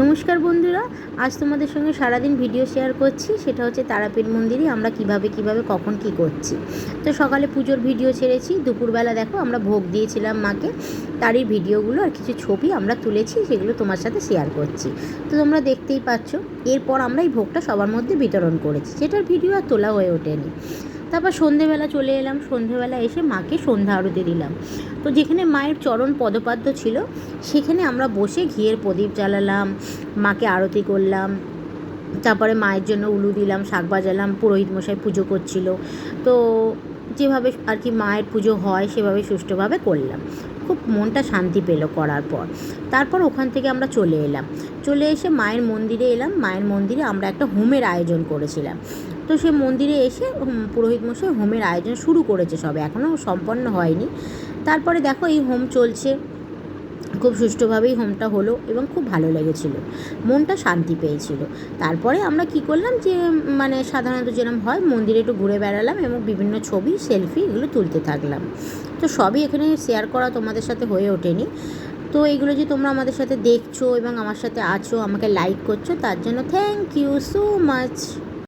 নমস্কার বন্ধুরা, আজ তোমাদের সঙ্গে সারাদিন ভিডিও শেয়ার করছি। সেটা হচ্ছে তারাপীঠ মন্দিরে আমরা কিভাবে কখন কি করছি। তো সকালে পুজোর ভিডিও ছেড়েছি, দুপুরবেলা দেখো আমরা ভোগ দিয়েছিলাম মাকে, তারই ভিডিওগুলো আর কিছু ছবি আমরা তুলেছি, সেগুলো তোমার সাথে শেয়ার করছি। তো তোমরা দেখতেই পাচ্ছ। এরপর আমরা এই ভোগটা সবার মধ্যে বিতরণ করেছি, যেটার ভিডিও আর তোলা হয়ে ওঠেনি। তারপর সন্ধেবেলা চলে এলাম, সন্ধেবেলা এসে মাকে সন্ধ্যা আরতি দিলাম। তো যেখানে মায়ের চরণ পদপাদ্য ছিল সেখানে আমরা বসে ঘিয়ের প্রদীপ জ্বালালাম, মাকে আরতি করলাম। তারপরে মায়ের জন্য উলু দিলাম, শাক বাজালাম, পুরোহিত মশাই পুজো করছিল। তো যেভাবে আর কি মায়ের পুজো হয় সেভাবে সুষ্ঠুভাবে করলাম। খুব মনটা শান্তি পেল করার পর। তারপর ওখান থেকে আমরা চলে এলাম, চলে এসে মায়ের মন্দিরে এলাম। মায়ের মন্দিরে আমরা একটা হোমের আয়োজন করেছিলাম। তো সে মন্দিরে এসে পুরোহিত মশাই হোমের আয়োজন শুরু করেছে, সবে এখনও সম্পন্ন হয়নি। তারপরে দেখো এই হোম চলছে, খুব সুষ্ঠুভাবেই হোমটা হলো এবং খুব ভালো লেগেছিল, মনটা শান্তি পেয়েছিল। তারপরে আমরা কি করলাম যে মানে সাধারণত যেরকম হয় মন্দিরে একটু ঘুরে বেড়ালাম এবং বিভিন্ন ছবি সেলফি এগুলো তুলতে থাকলাম। তো সবই এখানে শেয়ার করা তোমাদের সাথে হয়ে ওঠেনি। তো এইগুলো যে তোমরা আমাদের সাথে দেখছো এবং আমার সাথে আছো, আমাকে লাইক করছো, তার জন্য থ্যাংক ইউ সো মাচ।